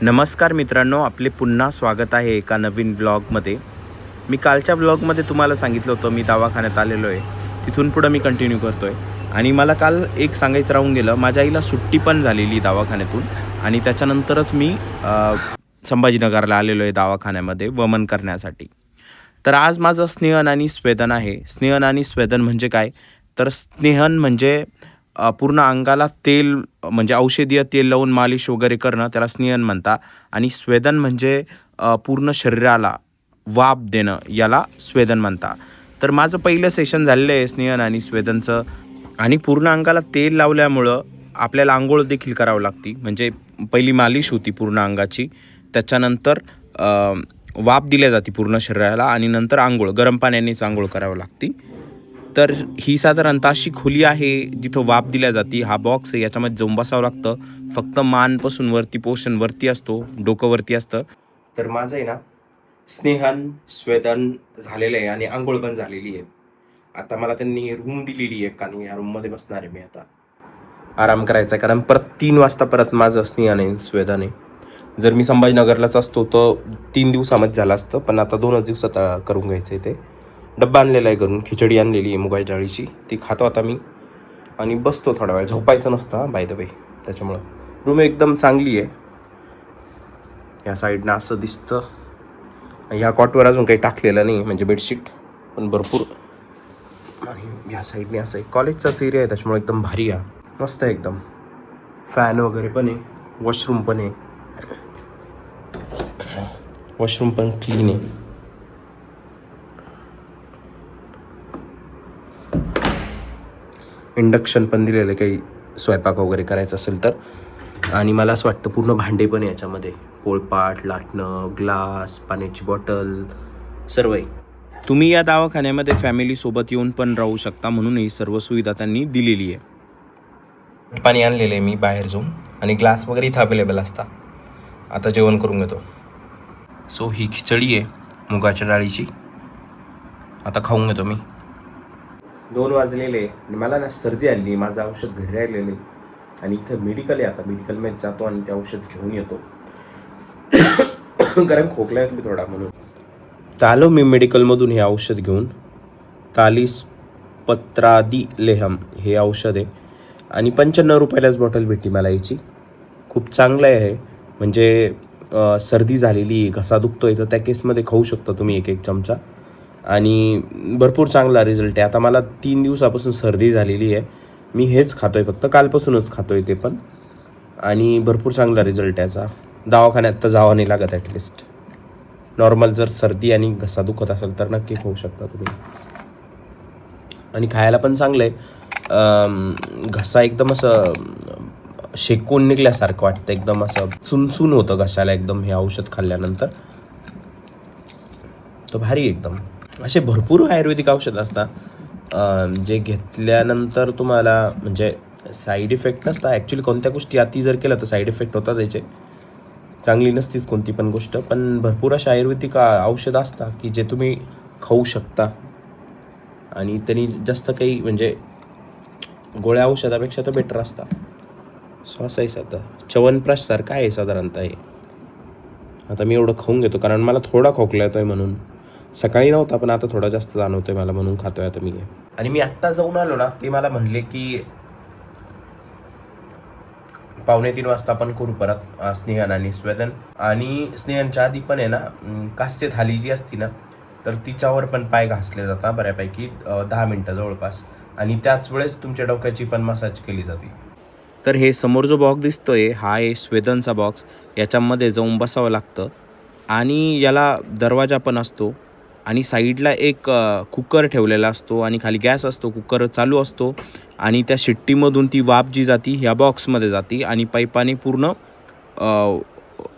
नमस्कार मित्रांनो, आपले पुन्हा स्वागत आहे एका नवीन व्लॉगमध्ये. मी कालच्या व्लॉगमध्ये तुम्हाला सांगितलं होतं मी दवाखान्यात आलेलो आहे. तिथून पुढं मी कंटिन्यू करतो आहे. आणि मला काल एक सांगायचं राहून गेलं, माझ्या आईला सुट्टी पण झालेली दवाखान्यातून. आणि त्याच्यानंतरच मी संभाजीनगरला आलेलो आहे दवाखान्यामध्ये वमन करण्यासाठी. तर आज माझं स्नेहन आणि स्वेदन आहे. स्नेहन आणि स्वेदन म्हणजे काय, तर स्नेहन म्हणजे पूर्ण अंगाला तेल म्हणजे औषधीय तेल लावून मालिश वगैरे करणं, त्याला स्नेहन म्हणतात. आणि स्वेदन म्हणजे पूर्ण शरीराला वाफ देणं, याला स्वेदन म्हणतात. तर माझं पहिलं सेशन झालेलं आहे स्नेहन आणि स्वेदनचं. आणि पूर्ण अंगाला तेल लावल्यामुळं आपल्याला आंघोळ देखील करावं लागते. म्हणजे पहिली मालिश होती पूर्ण अंगाची, त्याच्यानंतर वाफ दिल्या जाते पूर्ण शरीराला आणि नंतर आंघोळ, गरम पाण्यानेच आंघोळ करावं लागते. तर ही साधारणतः अशी खोली आहे जिथं वाफ दिल्या जाते. हा बॉक्स आहे, याच्यामध्ये जाऊन बसावं लागतं. फक्त मानपासून वरती पोर्शन वरती असतो, डोकं वरती असतं. तर माझं आहे ना स्नेहन स्वेदन झालेलं आहे आणि आंघोळ पण झालेली आहे. आता मला त्यांनी रूम दिलेली आहे आणि या रूममध्ये बसणार आहे मी आता. आराम करायचा आहे, कारण परत 3 वाजता परत माझं स्नेहन आहे स्वेदन आहे. जर मी संभाजीनगरलाच असतो तर 3 दिवसामध्ये झालं असतं, पण आता 2च दिवसात करून घ्यायचं आहे ते. डब्बा आणलेला आहे घरून, खिचडी आणलेली आहे मुगाच्या डाळीची, ती खातो आता मी आणि बसतो थोडा वेळ. झोपायचं नसतं बाय द वे, त्याच्यामुळं. रूम एकदम चांगली आहे. ह्या साईडनं असं दिसतं. ह्या कॉटवर अजून काही टाकलेलं नाही, म्हणजे बेडशीट पण भरपूर. आणि ह्या साईडने असं आहे, कॉलेजचाच एरिया आहे त्याच्यामुळे एकदम भारी आहे, मस्त आहे एकदम. फॅन वगैरे पण आहे, वॉशरूम पण आहे, वॉशरूम पण क्लीन आहे. इंडक्शन पण दिलेलं आहे काही स्वयंपाक वगैरे करायचं असेल तर. आणि मला असं वाटतं पूर्ण भांडे पण आहे याच्यामध्ये, पोळपाट, लाटणं, ग्लास, पाण्याची बॉटल, सर्व आहे. तुम्ही या दवाखान्यामध्ये फॅमिलीसोबत येऊन पण राहू शकता, म्हणून ही सर्व सुविधा त्यांनी दिलेली आहे. पाणी आणलेलं आहे मी बाहेर जाऊन, आणि ग्लास वगैरे इथं अवेलेबल असतात. आता जेवण करून घेतो. सो ही खिचडी आहे मुगाच्या डाळीची, आता खाऊन घेतो मी. 2 वाजलेले आणि मला ना सर्दी आली, माझं औषध घरी राहिलेलं आहे. आणि इथं मेडिकल आहे, आता मेडिकलमध्ये जातो आणि ते औषध घेऊन येतो. कारण खोकला आहे थोडा, म्हणून तर आलो मी मेडिकलमधून हे औषध घेऊन. तालीस पत्रादी लेहम हे औषध आहे, आणि 95 रुपयालाच बॉटल भेटली मला याची. खूप चांगलं आहे. म्हणजे सर्दी झालेली, घसा दुखतोय, तर त्या केसमध्ये खाऊ शकता तुम्ही 1 चमचा. आणि भरपूर चांगला रिझल्ट आहे. आता मला 3 दिवसापासून सर्दी झालेली आहे, मी हेच खातो आहे, फक्त कालपासूनच खातो आहे ते पण. आणि भरपूर चांगला रिझल्ट आहे याचा. दवाखान्यात तर जावं नाही लागत ॲटलिस्ट. नॉर्मल जर सर्दी आणि घसा दुखत असेल तर नक्की खाऊ शकता तुम्ही. आणि खायला पण चांगलं आहे. घसा एकदम असं शेकून निघल्यासारखं वाटतं, एकदम असं चुनचुन होतं घशाला एकदम हे औषध खाल्ल्यानंतर. तो भारी एकदम. असे भरपूर आयुर्वेदिक औषध असतात जे घेतल्यानंतर तुम्हाला म्हणजे साईड इफेक्ट नसतात. ॲक्च्युली कोणत्या गोष्टी अति जर केलं तर साईड इफेक्ट होतात त्याचे, चांगली नसतीच कोणती पण गोष्ट. पण भरपूर अशा आयुर्वेदिक औषधं असतात की जे तुम्ही खाऊ शकता, आणि त्यांनी जास्त काही म्हणजे गोळ्या औषधापेक्षा तर बेटर असतात. सो असं आहे. आता च्यवनप्रकाशसारखं आहे साधारणतः हे. आता मी एवढं खाऊन घेतो, कारण मला थोडा खोकला येतो आहे म्हणून. सकाळी नव्हता पण आता थोडा जास्त जाणवतोय मला, म्हणून खातोय आता मी. आणि मी आत्ता जाऊन आलो ना, ते मला म्हणले की 2:45 वाजता आपण करू परत स्नेहन आणि स्वेदन. आणि स्नेहनच्या आधी पण आहे ना कास्य थाली जी असती ना, तर तिच्यावर पण पाय घासले जातात बऱ्यापैकी 10 मिनटं जवळपास. आणि त्याच वेळेस तुमच्या डोक्याची पण मसाज केली जाते. तर हे समोर जो बॉक्स दिसतोय हा आहे स्वेदनचा बॉक्स. याच्यामध्ये जाऊन बसावं लागतं, आणि याला दरवाजा पण असतो. आणि साईडला एक कुकर ठेवलेला असतो, आणि खाली गॅस असतो, कुकर चालू असतो. आणि त्या शिट्टीमधून ती वाफ जी जाती ह्या बॉक्समध्ये जाते, आणि पाईपाने पूर्ण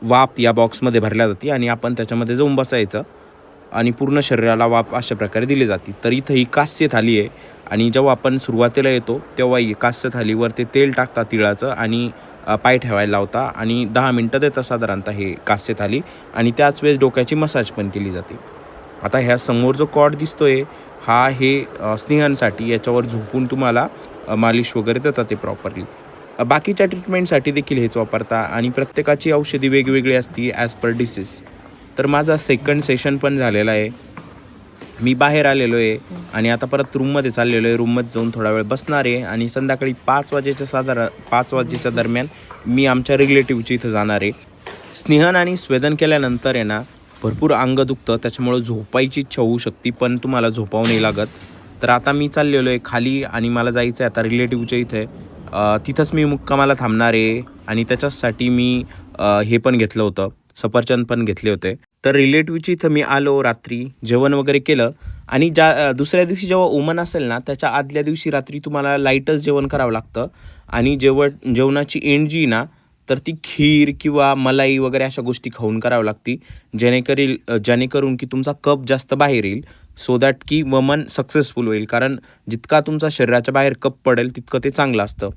वाफ या बॉक्समध्ये भरल्या जाते, आणि आपण त्याच्यामध्ये जाऊन बसायचं, आणि पूर्ण शरीराला वाफ अशा प्रकारे दिली जाते. तर इथं ही कास्य थाली आहे, आणि जेव्हा आपण सुरुवातीला येतो तेव्हा ही कास्य थालीवर ते तेल टाकतात तिळाचं, आणि पाय ठेवायला लावता, आणि 10 मिनटं देतात साधारणतः हे कास्य थाली. आणि त्याच वेळेस डोक्याची मसाज पण केली जाते. आता ह्या समोर जो कॉट दिसतोय हा स्नेहनसाठी, याच्यावर झोपून तुम्हाला मालिश वगैरे देतात ते प्रॉपरली. बाकीच्या ट्रीटमेंटसाठी देखील हेच वापरता आणि प्रत्येकाची औषधी वेगवेगळी असती ॲज पर डिसीज. तर माझा सेकंड सेशन पण झालेला आहे. मी बाहेर आलेलो आहे आणि आता परत रूममध्ये चाललेलो आहे. रूममध्ये जाऊन थोडा वेळ बसणार आहे आणि संध्याकाळी 5 वाजेच्या दरम्यान मी आमच्या रिलेटिव्हच्या इथं जाणार आहे. स्नेहन आणि स्वेदन केल्यानंतर आहे ना भरपूर अंग दुखतं, त्याच्यामुळं झोपायची इच्छा होऊ शकते, पण तुम्हाला झोपावं नाही लागत. तर आता मी चाललेलो आहे खाली आणि मला जायचं आहे आता रिलेटिव्हच्या इथे. तिथंच मी मुक्कामाला थांबणार आहे आणि त्याच्याचसाठी मी हे पण घेतलं होतं, सफरचंद पण घेतले होते. तर रिलेटिव्हची इथं मी आलो, रात्री जेवण वगैरे केलं आणि दुसऱ्या दिवशी जेव्हा ओमन असेल ना त्याच्या आदल्या दिवशी रात्री तुम्हाला लाईटच जेवण करावं लागतं आणि जेवणाची एंड जी ना तर ती खीर किंवा मलाई वगैरे अशा गोष्टी खाऊन करावं लागती, जेणेकरून की तुमचा कप जास्त बाहेर येईल, सो दॅट की वमन सक्सेसफुल होईल. कारण जितका तुमचा शरीराच्या बाहेर कप पडेल तितकं ते चांगलं असतं.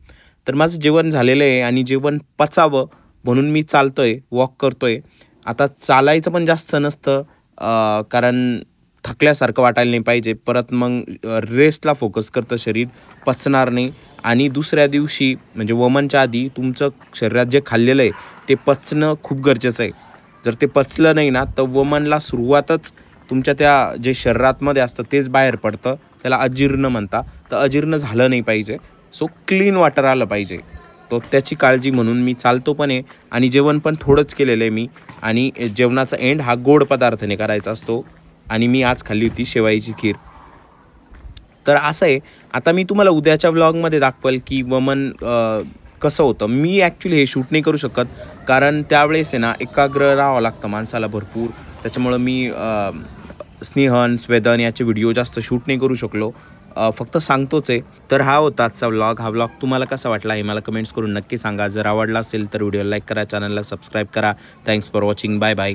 तर माझं जेवण झालेलं आहे आणि जेवण पचावं म्हणून मी चालतोय, वॉक करतोय. आता चालायचं पण जास्त नसतं, कारण थकल्यासारखं वाटायला नाही पाहिजे. परत मग रेस्टला फोकस करतं शरीर, पचणार नाही. आणि दुसऱ्या दिवशी म्हणजे वमनच्या आधी तुमचं शरीरात जे खाल्लेलं आहे ते पचणं खूप गरजेचं आहे. जर ते पचलं नाही ना तर वमनला सुरुवातच तुमच्या त्या जे शरीरातमध्ये असतं तेच बाहेर पडतं, त्याला अजीर्ण म्हणता. तर अजीर्ण झालं नाही पाहिजे, सो क्लीन वॉटर आलं पाहिजे. तो त्याची काळजी म्हणून मी चालतो पण आहे आणि जेवण पण थोडंच केलेलं आहे मी. आणि जेवणाचा एंड हा गोड पदार्थाने करायचा असतो आणि मी आज खाल्ली होती शेवाईची खीर. तर असं आहे. आता मी तुम्हाला उद्याच्या व्लॉगमध्ये दाखवेल की वमन कसं होतं. मी ॲक्च्युली हे शूट नाही करू शकत, कारण त्यावेळेस आहे ना एकाग्र राहावं लागतं माणसाला भरपूर. त्याच्यामुळं मी स्नेहन, स्वेदन याचे व्हिडिओ जास्त शूट नाही करू शकलो, फक्त सांगतोच आहे. तर हा होता आजचा व्लॉग. हा व्लॉग तुम्हाला कसा वाटला हे मला कमेंट्स करून नक्की सांगा. जर आवडला असेल तर व्हिडिओला लाईक करा, चॅनलला सबस्क्राईब करा. Thanks for watching. Bye bye.